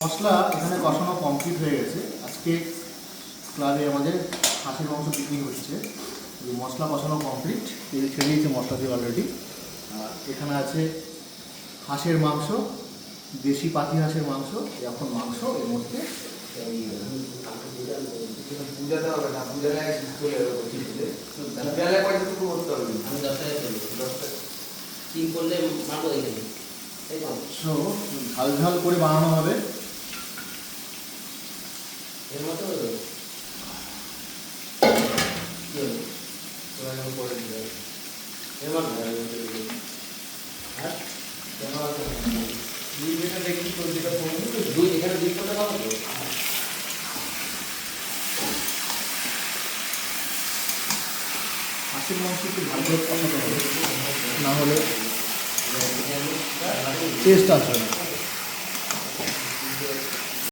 মশলা এখানে কষানো কমপ্লিট হয়ে গেছে। আজকে ক্লাবে আমাদের হাঁসের মাংস বিক্রি হচ্ছে। মশলা কষানো কমপ্লিট, তেল ছেড়ে দিয়েছে মশলা দিয়ে অলরেডি। আর এখানে আছে হাঁসের মাংস, দেশি পাতি হাঁসের মাংস। এখন মাংস এর মধ্যে বুঝাতে হবে না, বুঝালে চলে যাবে, করতে হবে। আমি 10 টাকা চলবে, 10 টাকা তিন করলে মারবো এখানে, তাই তো? ঝাল ঝাল করে বানানো হবে। এর মতো কি হলো? করে দিবে এর মতো আর যেটা দেখি তো যেটা করবো দুই এখানে 2 করতে পারবো তো? হাঁসের মাংস একটু ভালো করে কষাতে হবে, না হলে টেস্ট আসবে না।